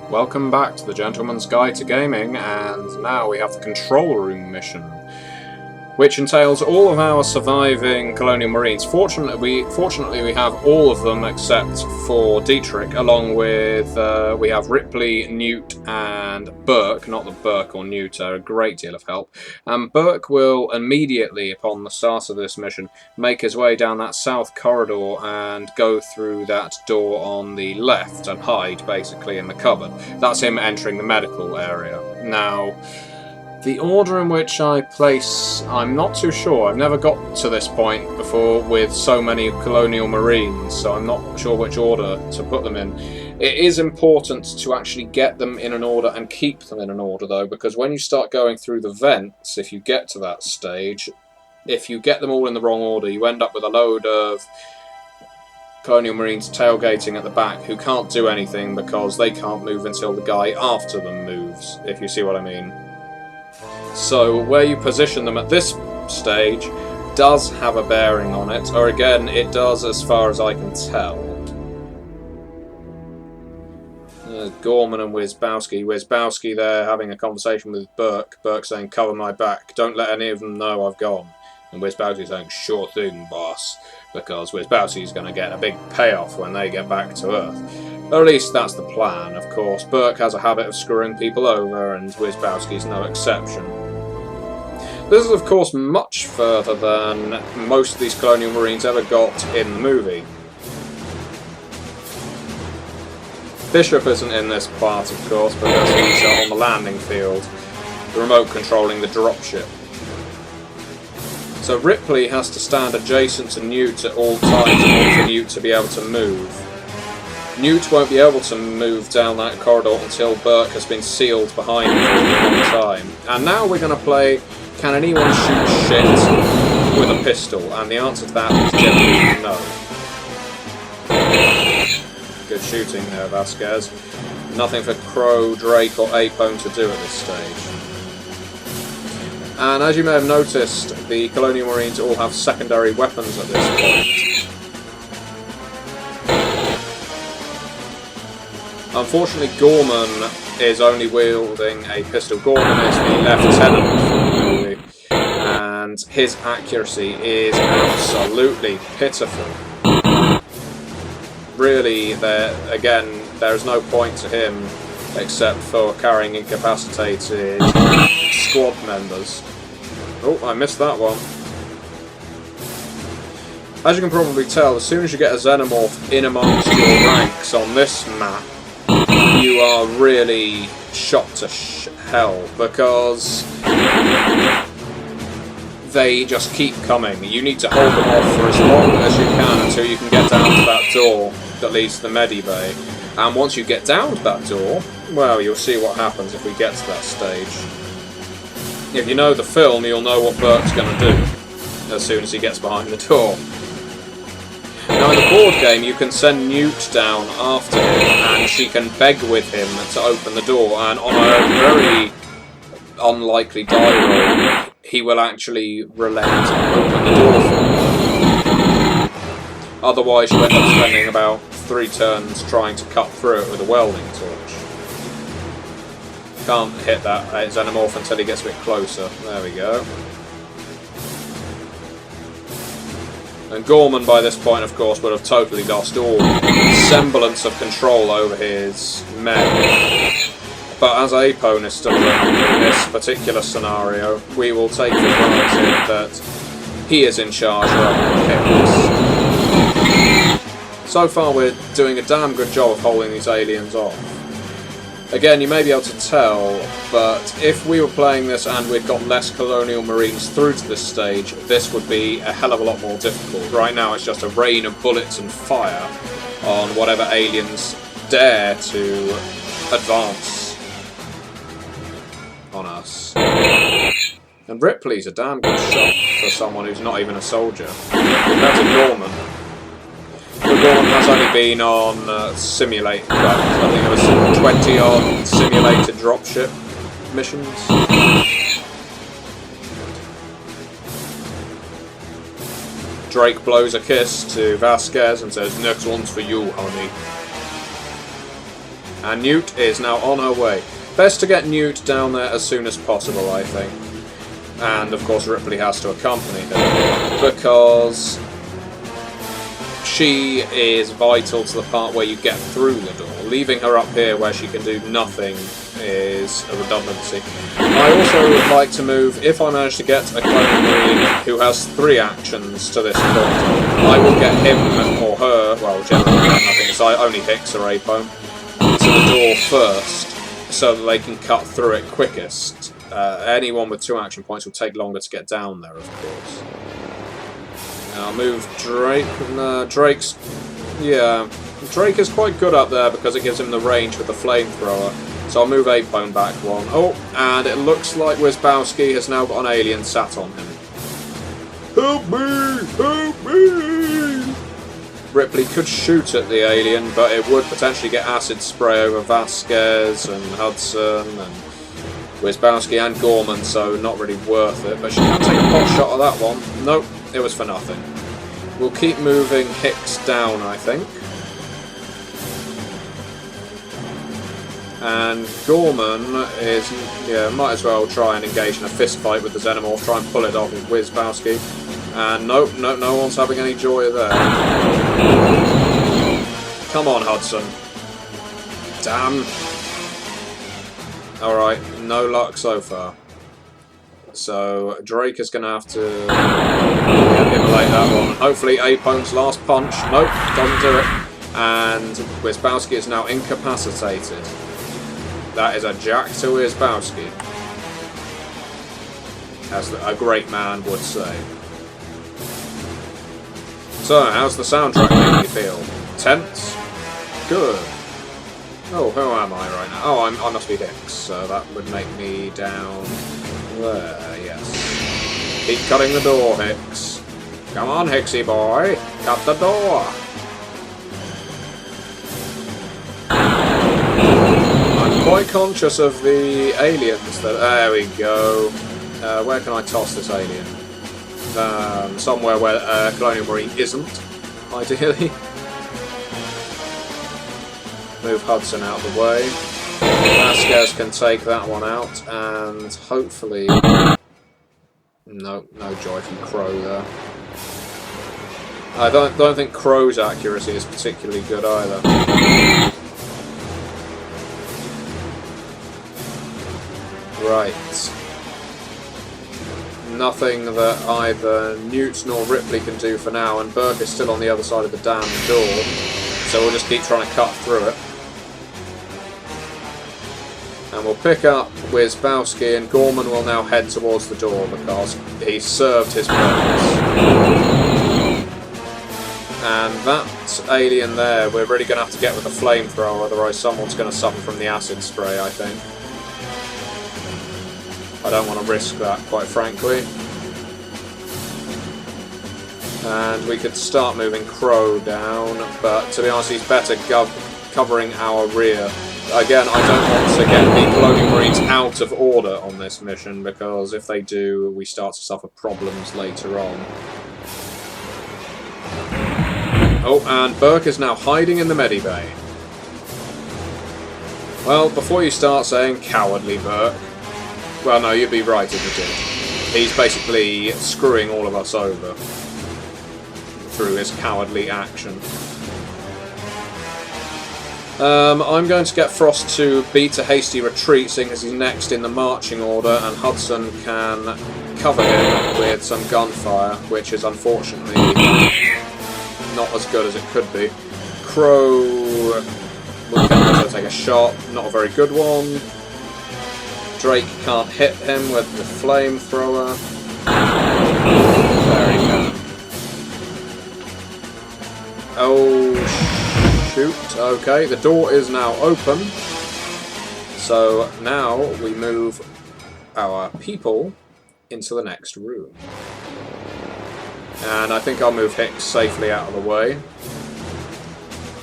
Welcome back to the Gentleman's Guide to Gaming, and now we have the Control Room mission, which entails all of our surviving Colonial Marines. Fortunately, we have all of them except for Dietrich, along with we have Ripley, Newt, and Burke. Not that Burke or Newt are a great deal of help. Burke will immediately, upon the start of this mission, make his way down that south corridor and go through that door on the left and hide, basically, in the cupboard. That's him entering the medical area. Now, the order in which I place, I'm not too sure. I've never got to this point before with so many Colonial Marines, so I'm not sure which order to put them in. It is important to actually get them in an order and keep them in an order, though, because when you start going through the vents, if you get to that stage, if you get them all in the wrong order, you end up with a load of Colonial Marines tailgating at the back who can't do anything because they can't move until the guy after them moves, if you see what I mean. So where you position them at this stage does have a bearing on it, or again, it does as far as I can tell. There's Gorman and Wizbowski. Wizbowski there having a conversation with Burke. Burke saying, "Cover my back, don't let any of them know I've gone." And Wizbowski saying, "Sure thing, boss," because Wizbowski's going to get a big payoff when they get back to Earth. Or at least that's the plan, of course. Burke has a habit of screwing people over, and Wizbowski's no exception. This is, of course, much further than most of these Colonial Marines ever got in the movie. Bishop isn't in this part, of course, because he's on the landing field, the remote controlling the dropship. So Ripley has to stand adjacent to Newt at all times in order for Newt to be able to move. Newt won't be able to move down that corridor until Burke has been sealed behind him for a long time. And now we're going to play, can anyone shoot shit with a pistol? And the answer to that is generally no. Good shooting there, Vasquez. Nothing for Crow, Drake or Apone to do at this stage. And as you may have noticed, the Colonial Marines all have secondary weapons at this point. Unfortunately, Gorman is only wielding a pistol. Gorman is the lieutenant from the movie, and his accuracy is absolutely pitiful. Really, there's no point to him except for carrying incapacitated squad members. Oh, I missed that one. As you can probably tell, as soon as you get a xenomorph in amongst your ranks on this map, you are really shot to hell, because they just keep coming. You need to hold them off for as long as you can until you can get down to that door that leads to the medibay. And once you get down to that door, well, you'll see what happens if we get to that stage. If you know the film, you'll know what Burke's going to do as soon as he gets behind the door. Now in the board game, you can send Newt down after him, and she can beg with him to open the door, and on a very unlikely die roll, he will actually relent and open the door for her. Otherwise, you end up spending about 3 turns trying to cut through it with a welding torch. Can't hit that xenomorph until he gets a bit closer. There we go. And Gorman, by this point, of course, would have totally lost all semblance of control over his men. But as Apone is still around in this particular scenario, we will take for granted that he is in charge rather than him. So far, we're doing a damn good job of holding these aliens off. Again, you may be able to tell, but if we were playing this and we'd got less Colonial Marines through to this stage, this would be a hell of a lot more difficult. Right now it's just a rain of bullets and fire on whatever aliens dare to advance on us. And Ripley's a damn good shot for someone who's not even a soldier. Compared to Gorman. Gorman has only been on simulate. I think it was 20 on simulated dropship missions. Drake blows a kiss to Vasquez and says, "Next one's for you, honey." And Newt is now on her way. Best to get Newt down there as soon as possible, I think. And, of course, Ripley has to accompany her, because she is vital to the part where you get through the door. Leaving her up here where she can do nothing is a redundancy. I also would like to move, if I manage to get a Colonial Marine who has 3 actions to this point, I will get him or her, well, generally I think it's only Hicks or Apone, to the door first, so that they can cut through it quickest. Anyone with 2 action points will take longer to get down there, of course. I'll move Drake. Drake is quite good up there because it gives him the range with the flamethrower. So I'll move Apone back 1. Oh, and it looks like Wizbowski has now got an alien sat on him. Help me! Help me! Ripley could shoot at the alien, but it would potentially get acid spray over Vasquez and Hudson and Wizbowski and Gorman, so not really worth it. But she can take a pot shot at that one. Nope, it was for nothing. We'll keep moving Hicks down, I think. And Gorman is, might as well try and engage in a fist fight with the Xenomorph, try and pull it off with Wizbowski. And nope, no one's having any joy there. Come on, Hudson. Damn. Alright, no luck so far. So Drake is going to have to immolate that one. Hopefully Apone's last punch. Nope, doesn't do it. And Wizbowski is now incapacitated. That is a jack to Wizbowski, as a great man would say. So, how's the soundtrack making you feel? Tense? Good. Oh, who am I right now? Oh, I must be Hicks, so that would make me down there, yes. Keep cutting the door, Hicks. Come on, Hicksy boy, cut the door. I'm quite conscious of the aliens that... There we go. Where can I toss this alien? Somewhere where Colonial Marine isn't, ideally. Move Hudson out of the way. Vasquez can take that one out, and hopefully... No joy from Crow there. I don't think Crow's accuracy is particularly good either. Right. Nothing that either Newt nor Ripley can do for now, and Burke is still on the other side of the damn door, so we'll just keep trying to cut through it. And we'll pick up Wizbowski, and Gorman will now head towards the door because he served his purpose. And that alien there, we're really going to have to get with a flamethrower, otherwise someone's going to suffer from the acid spray, I think. I don't want to risk that, quite frankly. And we could start moving Crow down, but to be honest, he's better covering our rear. Again, I don't want to get the Colonial Marines out of order on this mission, because if they do, we start to suffer problems later on. Oh, and Burke is now hiding in the medibay. Well, before you start saying cowardly Burke, well, no, you'd be right if you did. He's basically screwing all of us over through his cowardly action. I'm going to get Frost to beat a hasty retreat, seeing as he's next in the marching order, and Hudson can cover him with some gunfire, which is unfortunately not as good as it could be. Crow will also take a shot, not a very good one. Drake can't hit him with the flamethrower. There he can. Oh, shoot. Okay, the door is now open. So now we move our people into the next room. And I think I'll move Hicks safely out of the way.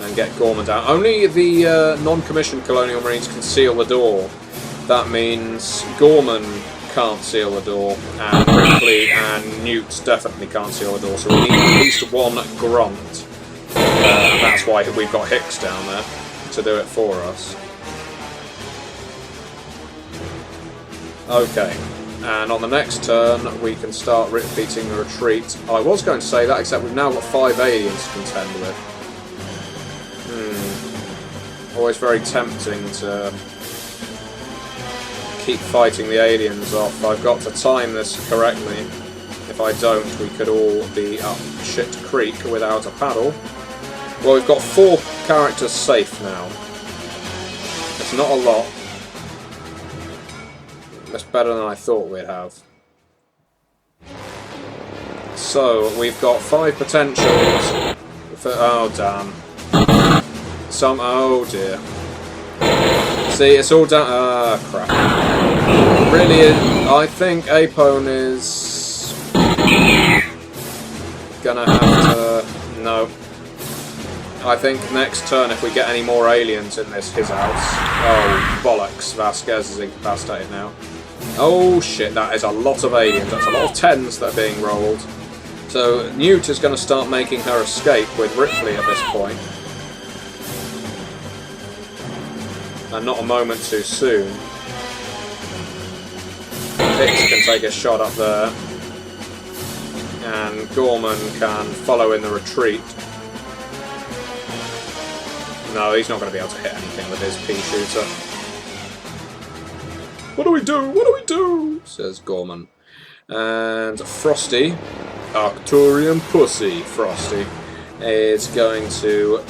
And get Gorman down. Only the non-commissioned Colonial Marines can seal the door. That means Gorman can't seal the door, and Ripley and Newt definitely can't seal the door, so we need at least one grunt. And that's why we've got Hicks down there. to do it for us. Okay, and on the next turn we can start repeating the retreat. I was going to say that, except we've now got 5 aliens to contend with. Always very tempting to keep fighting the aliens off. I've got to time this correctly. If I don't, we could all be up shit creek without a paddle. Well, we've got 4 characters safe now. It's not a lot. That's better than I thought we'd have. So, we've got 5 potentials for... oh, damn. Oh, dear. See, it's all down... ah, crap. Really is... I think Apone is... gonna have to... no. I think next turn, if we get any more aliens in his house... oh, bollocks. Vasquez is incapacitated now. Oh, shit, that is a lot of aliens. That's a lot of 10s that are being rolled. So, Newt is going to start making her escape with Ripley at this point. And not a moment too soon. Hicks can take a shot up there. And Gorman can follow in the retreat. No, he's not going to be able to hit anything with his pea shooter. What do we do? What do we do? Says Gorman. And Frosty, Arcturian Pussy Frosty, is going to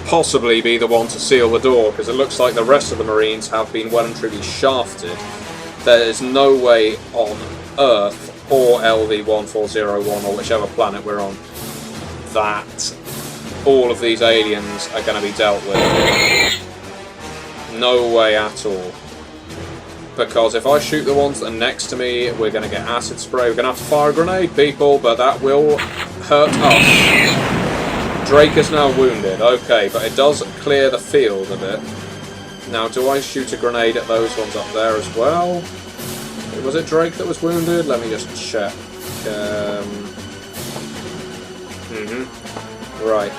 possibly be the one to seal the door, because it looks like the rest of the Marines have been well and truly shafted. There is no way on Earth, or LV-1401, or whichever planet we're on, that all of these aliens are going to be dealt with. No way at all. Because if I shoot the ones that are next to me, we're going to get acid spray. We're going to have to fire a grenade, people, but that will hurt us. Drake is now wounded. Okay, but it does clear the field a bit. Now, do I shoot a grenade at those ones up there as well? Was it Drake that was wounded? Let me just check. Right.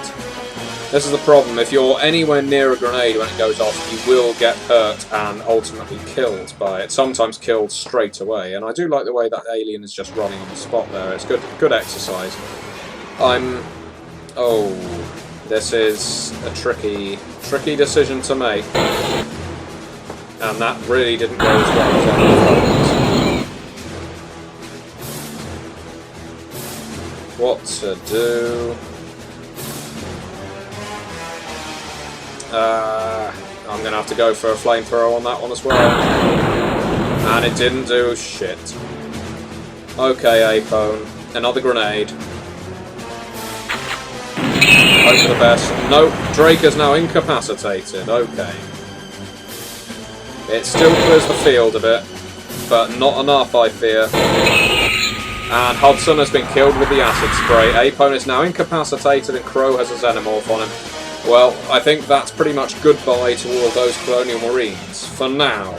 This is the problem. If you're anywhere near a grenade when it goes off, you will get hurt and ultimately killed by it. Sometimes killed straight away. And I do like the way that alien is just running on the spot there. It's good exercise. Oh, this is a tricky decision to make. And that really didn't go as well as I thought. What to do? I'm going to have to go for a flamethrower on that one as well. And it didn't do shit. Okay, Apone. Another grenade. Hope for the best. Nope, Drake is now incapacitated. Okay. It still clears the field a bit, but not enough, I fear. And Hudson has been killed with the acid spray. Apone is now incapacitated and Crow has a xenomorph on him. Well, I think that's pretty much goodbye to all of those Colonial Marines, for now.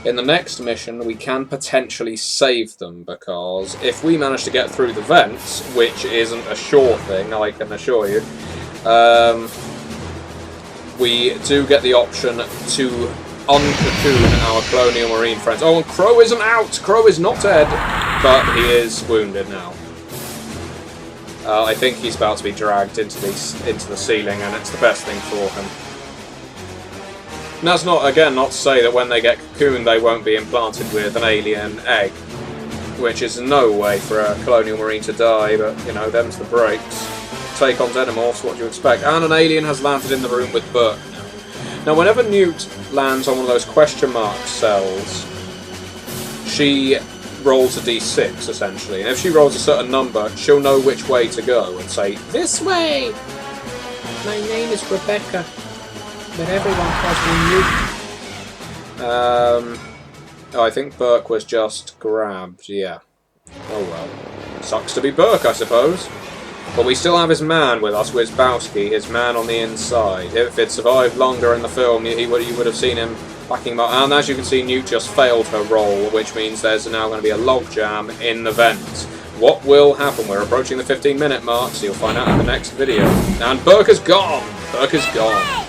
In the next mission, we can potentially save them, because if we manage to get through the vents, which isn't a sure thing, I can assure you, we do get the option to uncocoon our Colonial Marine friends. Oh, and Crow isn't out! Crow is not dead, but he is wounded now. I think he's about to be dragged into the ceiling, and it's the best thing for him. And that's not to say that when they get cocooned they won't be implanted with an alien egg, which is no way for a Colonial Marine to die, but, you know, them's the breaks. Take on xenomorphs, what do you expect? And an alien has landed in the room with Burke now. Now, whenever Newt lands on one of those question mark cells, she rolls a d6, essentially, and if she rolls a certain number, she'll know which way to go and say, "This way! My name is Rebecca, but everyone calls me Newt." Oh, I think Burke was just grabbed, yeah. Oh well. Sucks to be Burke, I suppose. But we still have his man with us, Wizbowski, his man on the inside. If it survived longer in the film, you would have seen him backing him up. And as you can see, Newt just failed her roll, which means there's now going to be a logjam in the vents. What will happen? We're approaching the 15-minute mark, so you'll find out in the next video. And Burke is gone! Burke is gone.